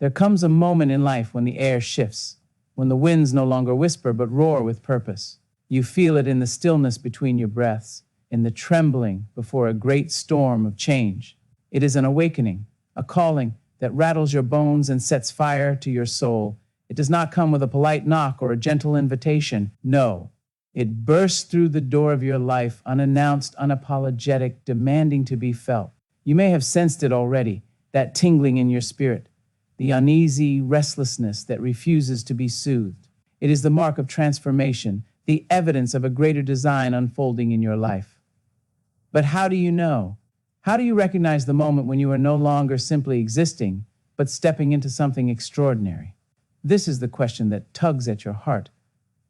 There comes a moment in life when the air shifts, when the winds no longer whisper but roar with purpose. You feel it in the stillness between your breaths, in the trembling before a great storm of change. It is an awakening, a calling that rattles your bones and sets fire to your soul. It does not come with a polite knock or a gentle invitation. No, it bursts through the door of your life, unannounced, unapologetic, demanding to be felt. You may have sensed it already, that tingling in your spirit, the uneasy restlessness that refuses to be soothed. It is the mark of transformation, the evidence of a greater design unfolding in your life. But how do you know? How do you recognize the moment when you are no longer simply existing, but stepping into something extraordinary? This is the question that tugs at your heart.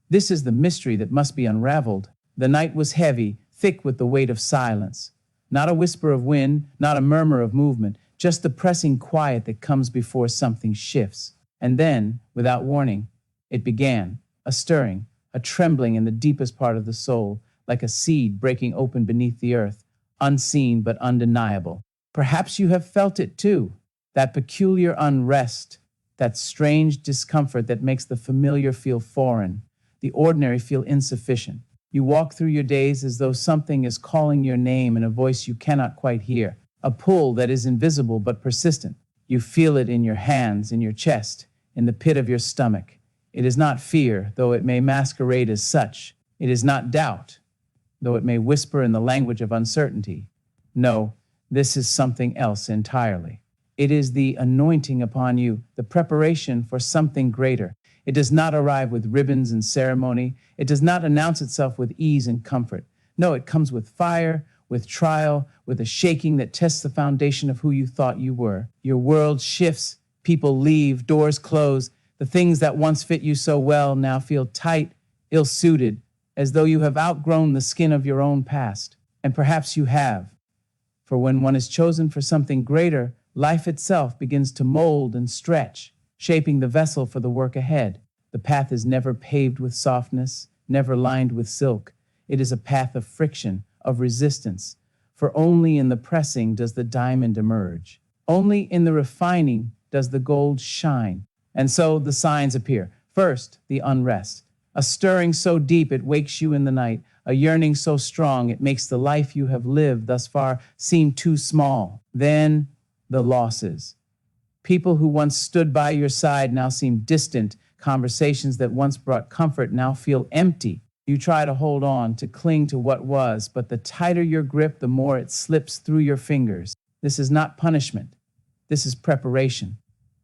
This is the mystery that must be unraveled. The night was heavy, thick with the weight of silence. Not a whisper of wind, not a murmur of movement, just the pressing quiet that comes before something shifts. And then, without warning, it began, a stirring, a trembling in the deepest part of the soul, like a seed breaking open beneath the earth, unseen but undeniable. Perhaps you have felt it too, that peculiar unrest, that strange discomfort that makes the familiar feel foreign, the ordinary feel insufficient. You walk through your days as though something is calling your name in a voice you cannot quite hear, a pull that is invisible but persistent. You feel it in your hands, in your chest, in the pit of your stomach. It is not fear, though it may masquerade as such. It is not doubt, though it may whisper in the language of uncertainty. No, this is something else entirely. It is the anointing upon you, the preparation for something greater. It does not arrive with ribbons and ceremony. It does not announce itself with ease and comfort. No, it comes with fire, with trial, with a shaking that tests the foundation of who you thought you were. Your world shifts, people leave, doors close. The things that once fit you so well now feel tight, ill-suited, as though you have outgrown the skin of your own past. And perhaps you have. For when one is chosen for something greater, life itself begins to mold and stretch, shaping the vessel for the work ahead. The path is never paved with softness, never lined with silk. It is a path of friction, of resistance. For only in the pressing does the diamond emerge. Only in the refining does the gold shine. And so the signs appear. First, the unrest. A stirring so deep it wakes you in the night. A yearning so strong it makes the life you have lived thus far seem too small. Then, the losses. People who once stood by your side now seem distant. Conversations that once brought comfort now feel empty. You try to hold on, to cling to what was, but the tighter your grip, the more it slips through your fingers. This is not punishment. This is preparation.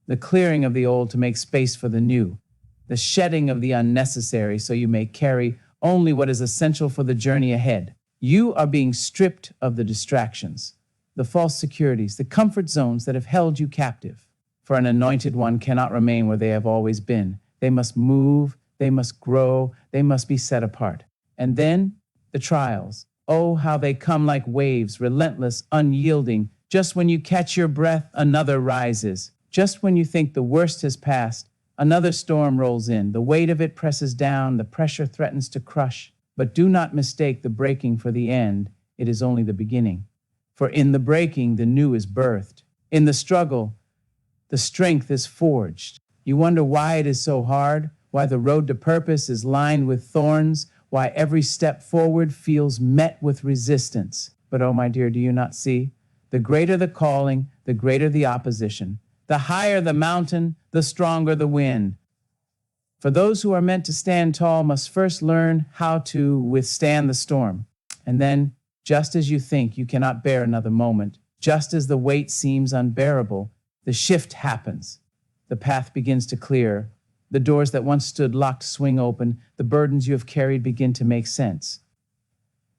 The clearing of the old to make space for the new. The shedding of the unnecessary so you may carry only what is essential for the journey ahead. You are being stripped of the distractions, the false securities, the comfort zones that have held you captive. For an anointed one cannot remain where they have always been. They must move, they must grow, they must be set apart. And then, the trials. Oh, how they come like waves, relentless, unyielding. Just when you catch your breath, another rises. Just when you think the worst has passed, another storm rolls in. The weight of it presses down, the pressure threatens to crush. But do not mistake the breaking for the end. It is only the beginning. For in the breaking, the new is birthed. In the struggle, the strength is forged. You wonder why it is so hard, why the road to purpose is lined with thorns, why every step forward feels met with resistance. But oh, my dear, do you not see? The greater the calling, the greater the opposition. The higher the mountain, the stronger the wind. For those who are meant to stand tall must first learn how to withstand the storm. And then, just as you think you cannot bear another moment, just as the weight seems unbearable, the shift happens. The path begins to clear. The doors that once stood locked swing open. The burdens you have carried begin to make sense.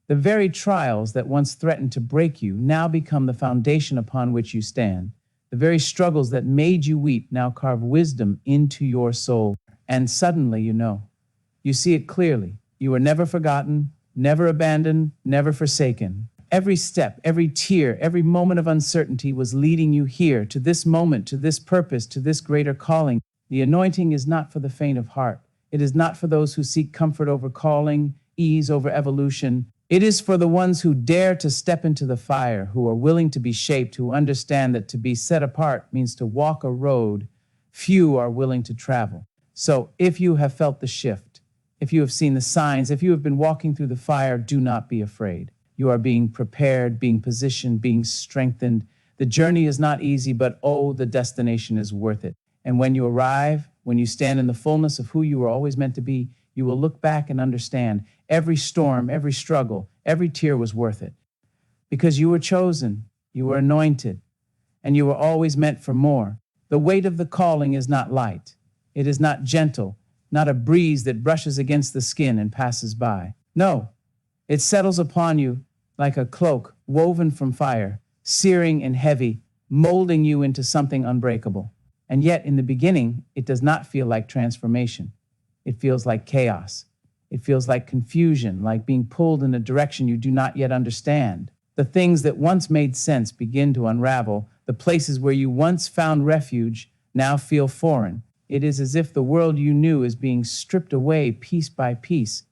The very trials that once threatened to break you now become the foundation upon which you stand. The very struggles that made you weep now carve wisdom into your soul. And suddenly you know. You see it clearly. You were never forgotten, never abandoned, never forsaken. Every step, every tear, every moment of uncertainty was leading you here, to this moment, to this purpose, to this greater calling. The anointing is not for the faint of heart. It is not for those who seek comfort over calling, ease over evolution. It is for the ones who dare to step into the fire, who are willing to be shaped, who understand that to be set apart means to walk a road few are willing to travel. So if you have felt the shift, if you have seen the signs, if you have been walking through the fire, do not be afraid. You are being prepared, being positioned, being strengthened. The journey is not easy, but oh, the destination is worth it. And when you arrive, when you stand in the fullness of who you were always meant to be, you will look back and understand every storm, every struggle, every tear was worth it. Because you were chosen, you were anointed, and you were always meant for more. The weight of the calling is not light. It is not gentle, not a breeze that brushes against the skin and passes by. No, it settles upon you like a cloak woven from fire, searing and heavy, molding you into something unbreakable. And yet, in the beginning, it does not feel like transformation. It feels like chaos. It feels like confusion, like being pulled in a direction you do not yet understand. The things that once made sense begin to unravel. The places where you once found refuge now feel foreign. It is as if the world you knew is being stripped away piece by piece.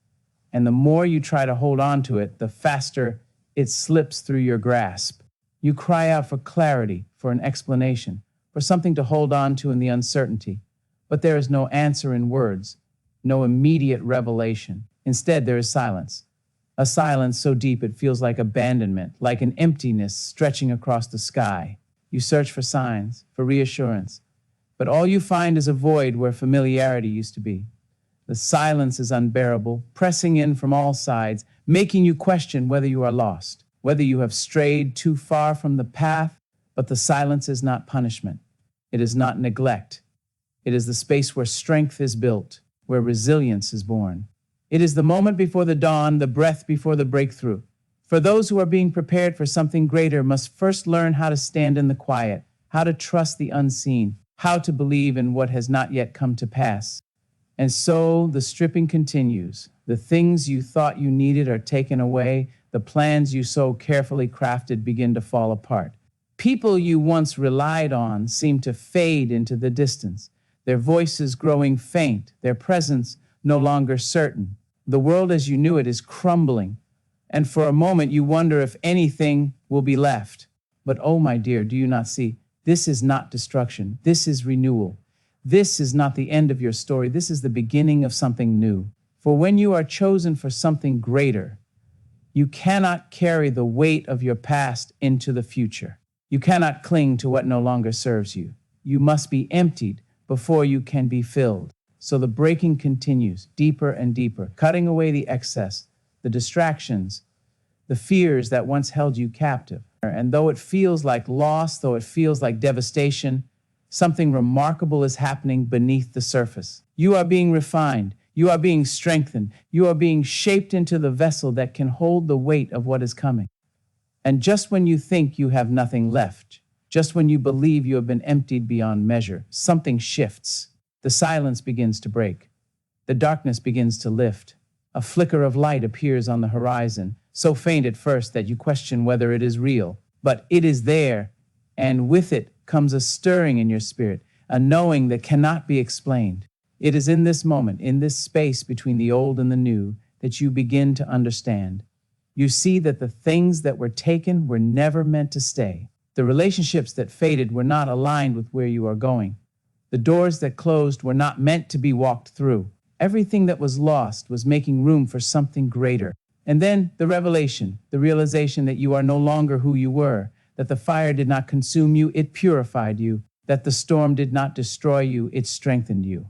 And the more you try to hold on to it, the faster it slips through your grasp. You cry out for clarity, for an explanation, for something to hold on to in the uncertainty. But there is no answer in words, no immediate revelation. Instead, there is silence. A silence so deep it feels like abandonment, like an emptiness stretching across the sky. You search for signs, for reassurance, but all you find is a void where familiarity used to be. The silence is unbearable, pressing in from all sides, making you question whether you are lost, whether you have strayed too far from the path. But the silence is not punishment. It is not neglect. It is the space where strength is built, where resilience is born. It is the moment before the dawn, the breath before the breakthrough. For those who are being prepared for something greater must first learn how to stand in the quiet, how to trust the unseen, how to believe in what has not yet come to pass. And so the stripping continues. The things you thought you needed are taken away. The plans you so carefully crafted begin to fall apart. People you once relied on seem to fade into the distance, their voices growing faint, their presence no longer certain. The world as you knew it is crumbling, and for a moment you wonder if anything will be left. But oh, my dear, do you not see? This is not destruction. This is renewal. This is not the end of your story. This is the beginning of something new. For when you are chosen for something greater, you cannot carry the weight of your past into the future. You cannot cling to what no longer serves you. You must be emptied before you can be filled. So the breaking continues, deeper and deeper, cutting away the excess, the distractions, the fears that once held you captive. And though it feels like loss, though it feels like devastation, something remarkable is happening beneath the surface. You are being refined. You are being strengthened. You are being shaped into the vessel that can hold the weight of what is coming. And just when you think you have nothing left, just when you believe you have been emptied beyond measure, something shifts. The silence begins to break. The darkness begins to lift. A flicker of light appears on the horizon, so faint at first that you question whether it is real. But it is there, and with it comes a stirring in your spirit, a knowing that cannot be explained. It is in this moment, in this space between the old and the new, that you begin to understand. You see that the things that were taken were never meant to stay. The relationships that faded were not aligned with where you are going. The doors that closed were not meant to be walked through. Everything that was lost was making room for something greater. And then the revelation, the realization that you are no longer who you were, that the fire did not consume you, it purified you, that the storm did not destroy you, it strengthened you,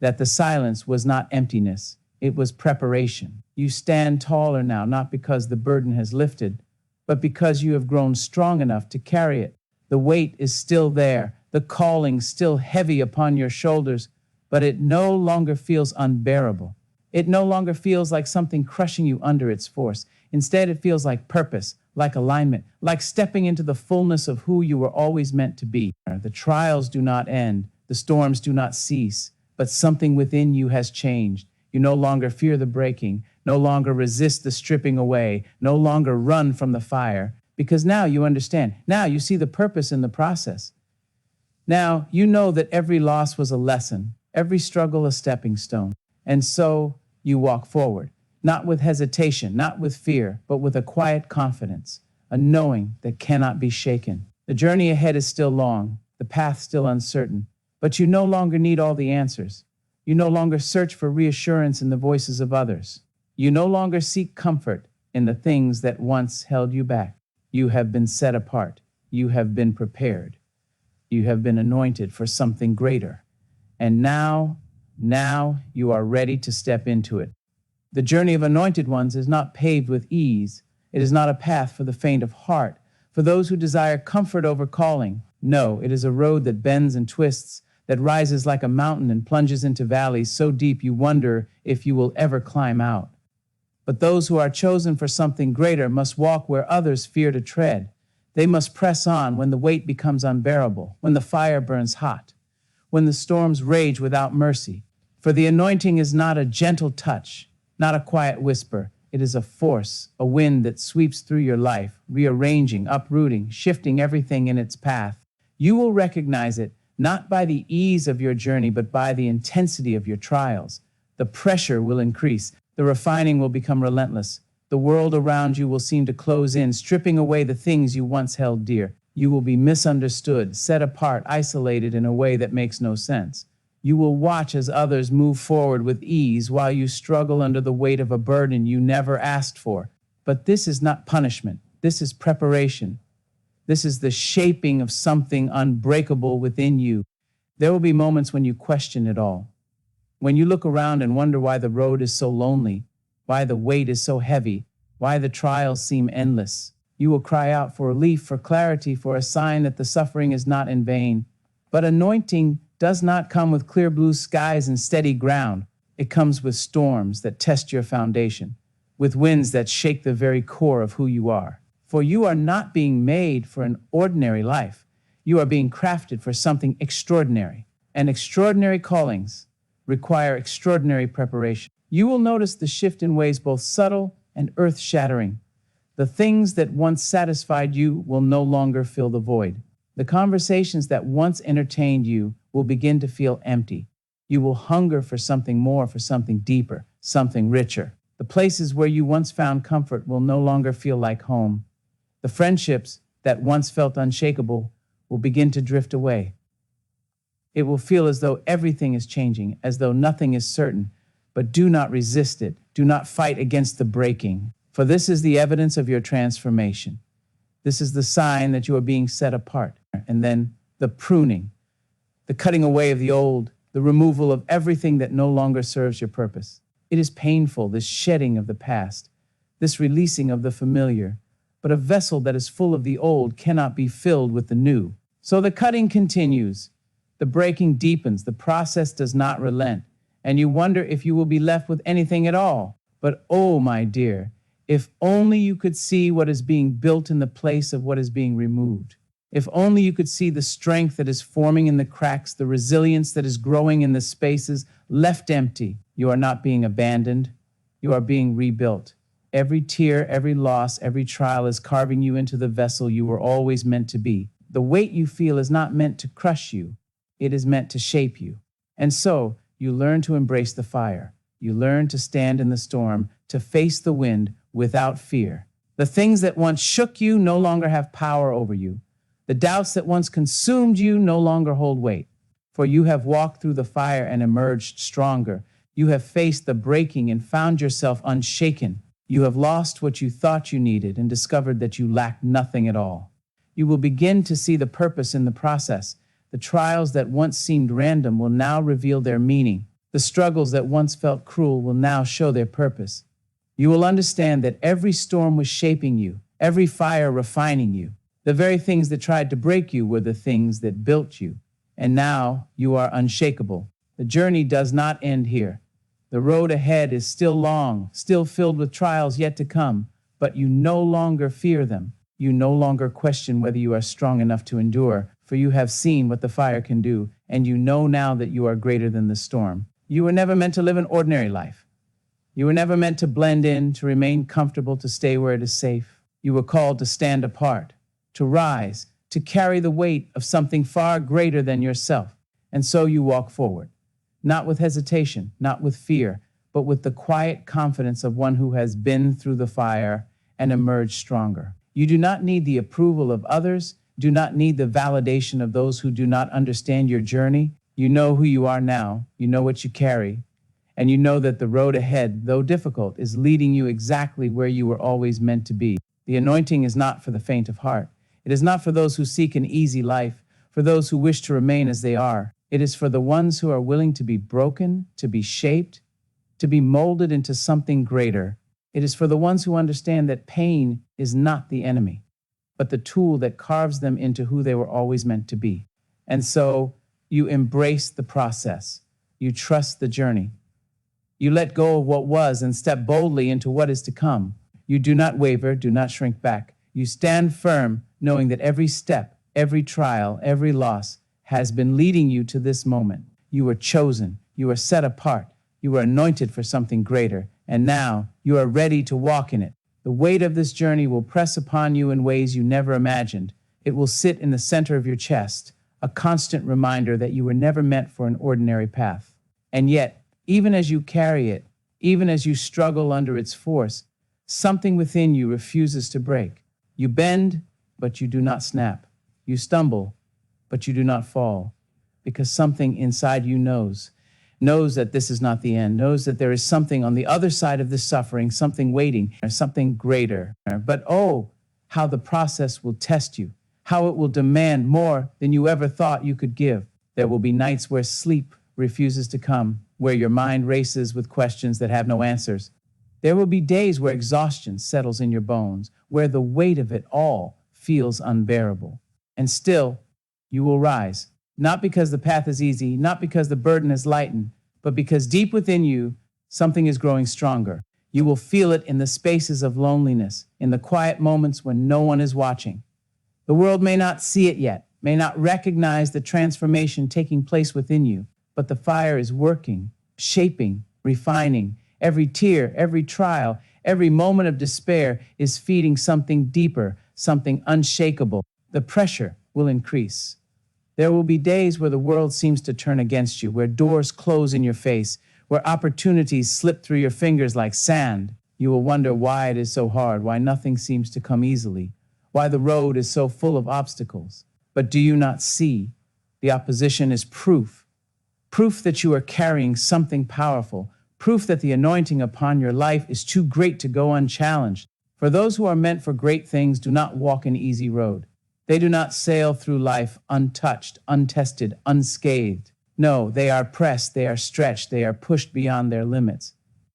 that the silence was not emptiness, it was preparation. You stand taller now, not because the burden has lifted, but because you have grown strong enough to carry it. The weight is still there, the calling still heavy upon your shoulders, but it no longer feels unbearable. It no longer feels like something crushing you under its force. Instead, it feels like purpose, like alignment, like stepping into the fullness of who you were always meant to be. The trials do not end, the storms do not cease, but something within you has changed. You no longer fear the breaking, no longer resist the stripping away, no longer run from the fire, because now you understand. Now you see the purpose in the process. Now you know that every loss was a lesson, every struggle a stepping stone. And so you walk forward, not with hesitation, not with fear, but with a quiet confidence, a knowing that cannot be shaken. The journey ahead is still long, the path still uncertain, But you no longer need all the answers. You no longer search for reassurance in the voices of others. You no longer seek comfort in the things that once held you back. You have been set apart. You have been prepared. You have been anointed for something greater. And now you are ready to step into it. The journey of anointed ones is not paved with ease. It is not a path for the faint of heart, for those who desire comfort over calling. No, it is a road that bends and twists, that rises like a mountain and plunges into valleys so deep you wonder if you will ever climb out. But those who are chosen for something greater must walk where others fear to tread. They must press on when the weight becomes unbearable, when the fire burns hot, when the storms rage without mercy. For the anointing is not a gentle touch, not a quiet whisper. It is a force, a wind that sweeps through your life, rearranging, uprooting, shifting everything in its path. You will recognize it not by the ease of your journey, but by the intensity of your trials. The pressure will increase. The refining will become relentless. The world around you will seem to close in, stripping away the things you once held dear. You will be misunderstood, set apart, isolated in a way that makes no sense. You will watch as others move forward with ease while you struggle under the weight of a burden you never asked for. But this is not punishment. This is preparation. This is the shaping of something unbreakable within you. There will be moments when you question it all. When you look around and wonder why the road is so lonely, why the weight is so heavy, why the trials seem endless. You will cry out for relief, for clarity, for a sign that the suffering is not in vain. But anointing does not come with clear blue skies and steady ground. It comes with storms that test your foundation, with winds that shake the very core of who you are. For you are not being made for an ordinary life. You are being crafted for something extraordinary. And extraordinary callings require extraordinary preparation. You will notice the shift in ways both subtle and earth-shattering. The things that once satisfied you will no longer fill the void. The conversations that once entertained you will begin to feel empty. You will hunger for something more, for something deeper, something richer. The places where you once found comfort will no longer feel like home. The friendships that once felt unshakable will begin to drift away. It will feel as though everything is changing, as though nothing is certain. But do not resist it. Do not fight against the breaking, for this is the evidence of your transformation. This is the sign that you are being set apart. And then the pruning, the cutting away of the old, the removal of everything that no longer serves your purpose. It is painful, this shedding of the past, this releasing of the familiar. But a vessel that is full of the old cannot be filled with the new. So the cutting continues. The breaking deepens. The process does not relent. And you wonder if you will be left with anything at all. But oh, my dear, if only you could see what is being built in the place of what is being removed. If only you could see the strength that is forming in the cracks, the resilience that is growing in the spaces left empty. You are not being abandoned. You are being rebuilt. Every tear, every loss, every trial is carving you into the vessel you were always meant to be. The weight you feel is not meant to crush you. It is meant to shape you. And so, you learn to embrace the fire. You learn to stand in the storm, to face the wind without fear. The things that once shook you no longer have power over you. The doubts that once consumed you no longer hold weight. For you have walked through the fire and emerged stronger. You have faced the breaking and found yourself unshaken. You have lost what you thought you needed and discovered that you lacked nothing at all. You will begin to see the purpose in the process. The trials that once seemed random will now reveal their meaning. The struggles that once felt cruel will now show their purpose. You will understand that every storm was shaping you, every fire refining you. The very things that tried to break you were the things that built you. And now you are unshakable. The journey does not end here. The road ahead is still long, still filled with trials yet to come, but you no longer fear them. You no longer question whether you are strong enough to endure, for you have seen what the fire can do, and you know now that you are greater than the storm. You were never meant to live an ordinary life. You were never meant to blend in, to remain comfortable, to stay where it is safe. You were called to stand apart, to rise, to carry the weight of something far greater than yourself. And so you walk forward, not with hesitation, not with fear, but with the quiet confidence of one who has been through the fire and emerged stronger. You do not need the approval of others, do not need the validation of those who do not understand your journey. You know who you are now, you know what you carry, and you know that the road ahead, though difficult, is leading you exactly where you were always meant to be. The anointing is not for the faint of heart. It is not for those who seek an easy life, for those who wish to remain as they are. It is for the ones who are willing to be broken, to be shaped, to be molded into something greater. It is for the ones who understand that pain is not the enemy, but the tool that carves them into who they were always meant to be. And so you embrace the process. You trust the journey. You let go of what was and step boldly into what is to come. You do not waver, do not shrink back. You stand firm, knowing that every step, every trial, every loss has been leading you to this moment. You were chosen, you were set apart, you were anointed for something greater, and now you are ready to walk in it. The weight of this journey will press upon you in ways you never imagined. It will sit in the center of your chest, a constant reminder that you were never meant for an ordinary path. And yet, even as you carry it, even as you struggle under its force, something within you refuses to break. You bend, but you do not snap. You stumble, but you do not fall, because something inside you knows that this is not the end, knows that there is something on the other side of this suffering, something waiting, or something greater. But oh, how the process will test you, how it will demand more than you ever thought you could give. There will be nights where sleep refuses to come, where your mind races with questions that have no answers. There will be days where exhaustion settles in your bones, where the weight of it all feels unbearable. And still, you will rise, not because the path is easy, not because the burden is lightened, but because deep within you, something is growing stronger. You will feel it in the spaces of loneliness, in the quiet moments when no one is watching. The world may not see it yet, may not recognize the transformation taking place within you, but the fire is working, shaping, refining. Every tear, every trial, every moment of despair is feeding something deeper, something unshakable. The pressure will increase. There will be days where the world seems to turn against you, where doors close in your face, where opportunities slip through your fingers like sand. You will wonder why it is so hard, why nothing seems to come easily, why the road is so full of obstacles. But do you not see? The opposition is proof that you are carrying something powerful, proof that the anointing upon your life is too great to go unchallenged. For those who are meant for great things do not walk an easy road. They do not sail through life untouched, untested, unscathed. No, they are pressed, they are stretched, they are pushed beyond their limits.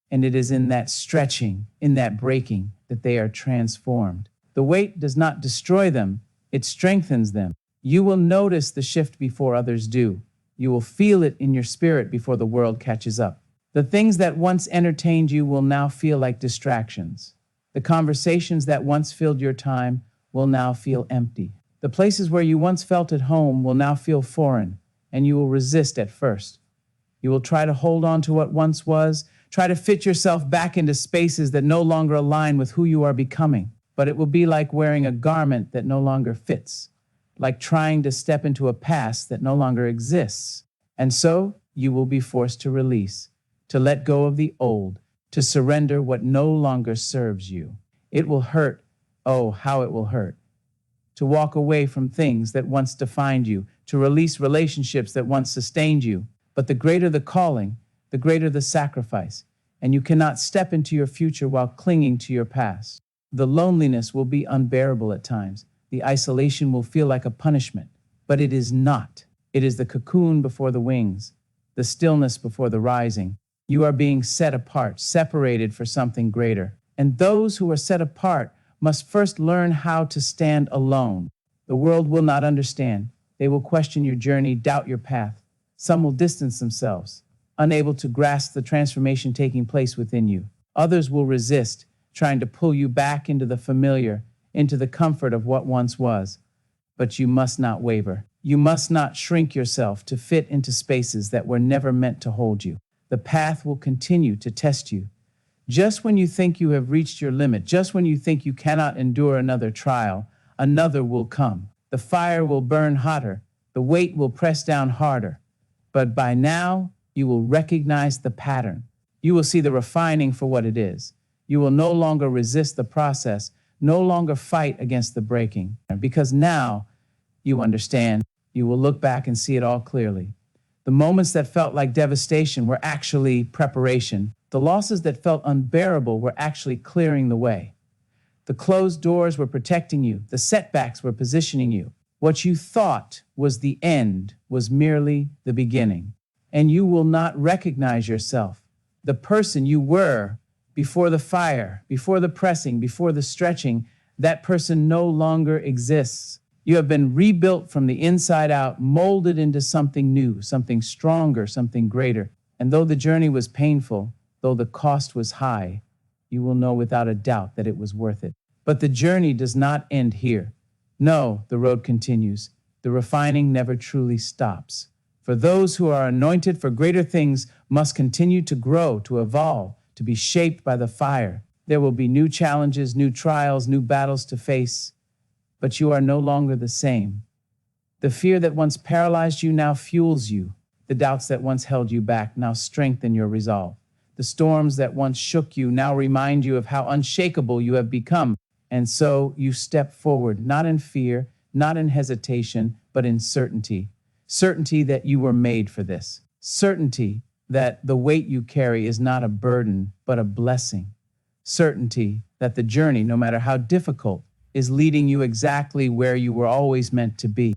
And it is in that stretching, in that breaking, that they are transformed. The weight does not destroy them, it strengthens them. You will notice the shift before others do. You will feel it in your spirit before the world catches up. The things that once entertained you will now feel like distractions. The conversations that once filled your time will now feel empty. The places where you once felt at home will now feel foreign, and you will resist at first. You will try to hold on to what once was, try to fit yourself back into spaces that no longer align with who you are becoming. But it will be like wearing a garment that no longer fits, like trying to step into a past that no longer exists. And so you will be forced to release, to let go of the old, to surrender what no longer serves you. It will hurt. Oh, how it will hurt. To walk away from things that once defined you, to release relationships that once sustained you. But the greater the calling, the greater the sacrifice, and you cannot step into your future while clinging to your past. The loneliness will be unbearable at times. The isolation will feel like a punishment, but it is not. It is the cocoon before the wings, the stillness before the rising. You are being set apart, separated for something greater. And those who are set apart must first learn how to stand alone. The world will not understand. They will question your journey, doubt your path. Some will distance themselves, unable to grasp the transformation taking place within you. Others will resist, trying to pull you back into the familiar, into the comfort of what once was. But you must not waver. You must not shrink yourself to fit into spaces that were never meant to hold you. The path will continue to test you. Just when you think you have reached your limit, just when you think you cannot endure another trial, another will come. The fire will burn hotter, the weight will press down harder. But by now, you will recognize the pattern. You will see the refining for what it is. You will no longer resist the process, no longer fight against the breaking. Because now you understand, you will look back and see it all clearly. The moments that felt like devastation were actually preparation. The losses that felt unbearable were actually clearing the way. The closed doors were protecting you. The setbacks were positioning you. What you thought was the end was merely the beginning. And you will not recognize yourself. The person you were before the fire, before the pressing, before the stretching, that person no longer exists. You have been rebuilt from the inside out, molded into something new, something stronger, something greater. And though the journey was painful, though the cost was high, you will know without a doubt that it was worth it. But the journey does not end here. No, the road continues. The refining never truly stops. For those who are anointed for greater things must continue to grow, to evolve, to be shaped by the fire. There will be new challenges, new trials, new battles to face, but you are no longer the same. The fear that once paralyzed you now fuels you. The doubts that once held you back now strengthen your resolve. The storms that once shook you now remind you of how unshakable you have become. And so you step forward, not in fear, not in hesitation, but in certainty. Certainty that you were made for this. Certainty that the weight you carry is not a burden, but a blessing. Certainty that the journey, no matter how difficult, is leading you exactly where you were always meant to be.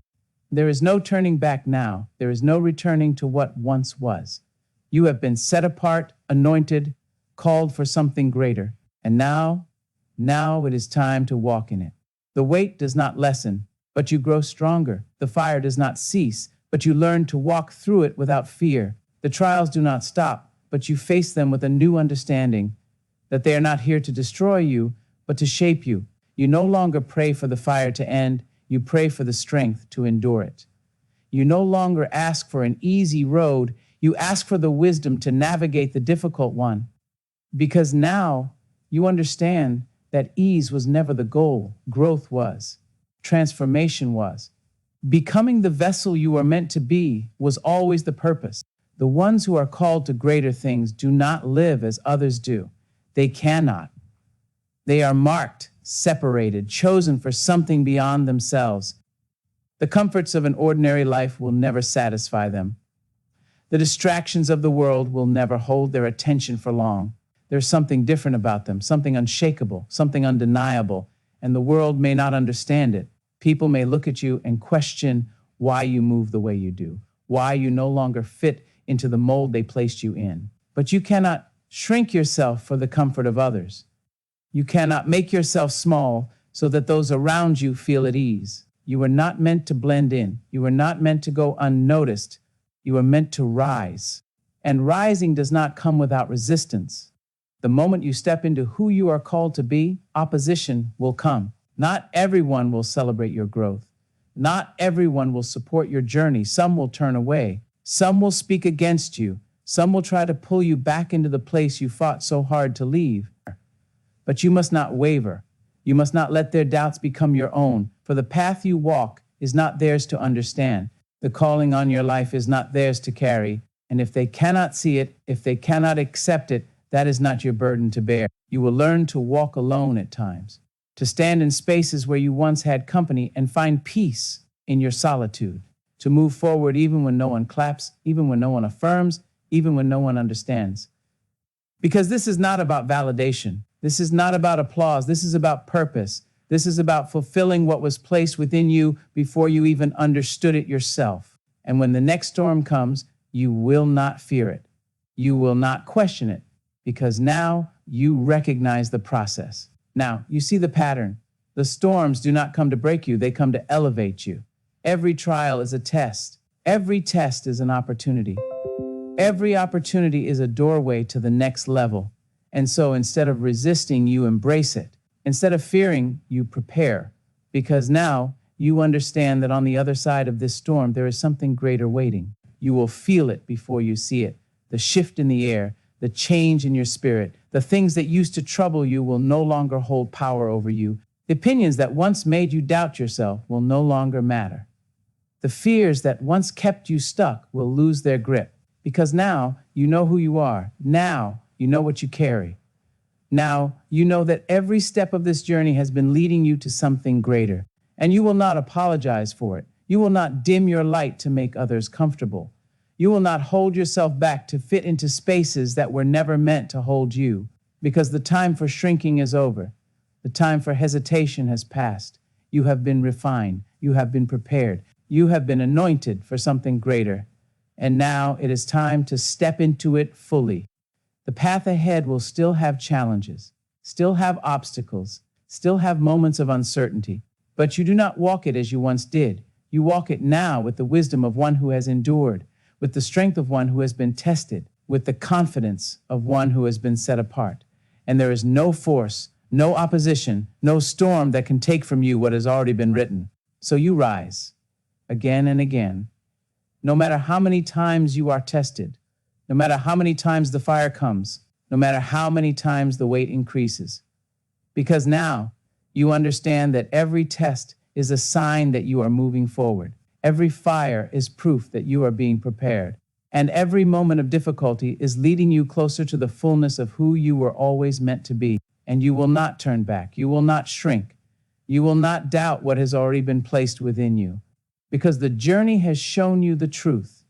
There is no turning back now. There is no returning to what once was. You have been set apart, anointed, called for something greater. And now it is time to walk in it. The weight does not lessen, but you grow stronger. The fire does not cease, but you learn to walk through it without fear. The trials do not stop, but you face them with a new understanding that they are not here to destroy you, but to shape you. You no longer pray for the fire to end, you pray for the strength to endure it. You no longer ask for an easy road, you ask for the wisdom to navigate the difficult one. Because now you understand that ease was never the goal, growth was, transformation was. Becoming the vessel you are meant to be was always the purpose. The ones who are called to greater things do not live as others do. They cannot. They are marked, separated, chosen for something beyond themselves. The comforts of an ordinary life will never satisfy them. The distractions of the world will never hold their attention for long. There's something different about them, something unshakable, something undeniable, and the world may not understand it. People may look at you and question why you move the way you do, why you no longer fit into the mold they placed you in. But you cannot shrink yourself for the comfort of others. You cannot make yourself small so that those around you feel at ease. You were not meant to blend in. You were not meant to go unnoticed. You were meant to rise. And rising does not come without resistance. The moment you step into who you are called to be, opposition will come. Not everyone will celebrate your growth. Not everyone will support your journey. Some will turn away. Some will speak against you. Some will try to pull you back into the place you fought so hard to leave. But you must not waver. You must not let their doubts become your own, for the path you walk is not theirs to understand. The calling on your life is not theirs to carry. And if they cannot see it, if they cannot accept it, that is not your burden to bear. You will learn to walk alone at times, to stand in spaces where you once had company and find peace in your solitude, to move forward even when no one claps, even when no one affirms, even when no one understands. Because this is not about validation. This is not about applause. This is about purpose. This is about fulfilling what was placed within you before you even understood it yourself. And when the next storm comes, you will not fear it. You will not question it, because now you recognize the process. Now, you see the pattern. The storms do not come to break you. They come to elevate you. Every trial is a test. Every test is an opportunity. Every opportunity is a doorway to the next level. And so instead of resisting, you embrace it. Instead of fearing, you prepare. Because now you understand that on the other side of this storm, there is something greater waiting. You will feel it before you see it. The shift in the air, the change in your spirit, the things that used to trouble you will no longer hold power over you. The opinions that once made you doubt yourself will no longer matter. The fears that once kept you stuck will lose their grip. Because now you know who you are. Now you know what you carry. Now you know that every step of this journey has been leading you to something greater. And you will not apologize for it. You will not dim your light to make others comfortable. You will not hold yourself back to fit into spaces that were never meant to hold you, because the time for shrinking is over. The time for hesitation has passed. You have been refined. You have been prepared. You have been anointed for something greater. And now it is time to step into it fully. The path ahead will still have challenges, still have obstacles, still have moments of uncertainty, but you do not walk it as you once did. You walk it now with the wisdom of one who has endured, with the strength of one who has been tested, with the confidence of one who has been set apart. And there is no force, no opposition, no storm that can take from you what has already been written. So you rise, again and again. No matter how many times you are tested, no matter how many times the fire comes, no matter how many times the weight increases. Because now you understand that every test is a sign that you are moving forward. Every fire is proof that you are being prepared. And every moment of difficulty is leading you closer to the fullness of who you were always meant to be. And you will not turn back. You will not shrink. You will not doubt what has already been placed within you. Because the journey has shown you the truth.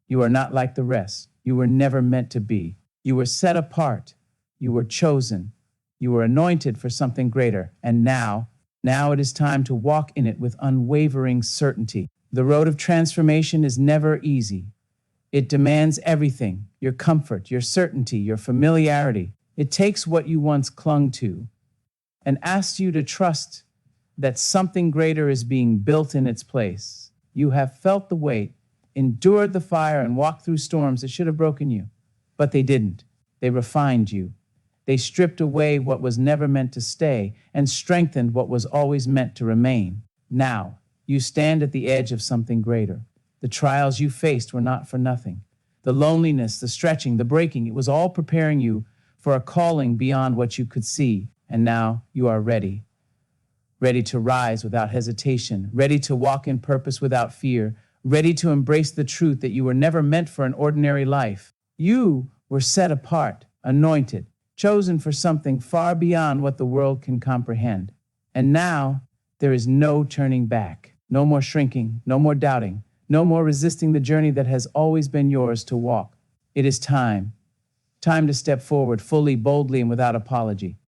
You are not like the rest. You were never meant to be. You were set apart. You were chosen. You were anointed for something greater. And now it is time to walk in it with unwavering certainty. The road of transformation is never easy. It demands everything, your comfort, your certainty, your familiarity. It takes what you once clung to and asks you to trust that something greater is being built in its place. You have felt the weight, endured the fire, and walked through storms that should have broken you. But they didn't. They refined you. They stripped away what was never meant to stay and strengthened what was always meant to remain. Now, you stand at the edge of something greater. The trials you faced were not for nothing. The loneliness, the stretching, the breaking, it was all preparing you for a calling beyond what you could see. And now you are ready. Ready to rise without hesitation, ready to walk in purpose without fear, ready to embrace the truth that you were never meant for an ordinary life. You were set apart, anointed, chosen for something far beyond what the world can comprehend. And now there is no turning back, no more shrinking, no more doubting, no more resisting the journey that has always been yours to walk. It is time to step forward fully, boldly, and without apology.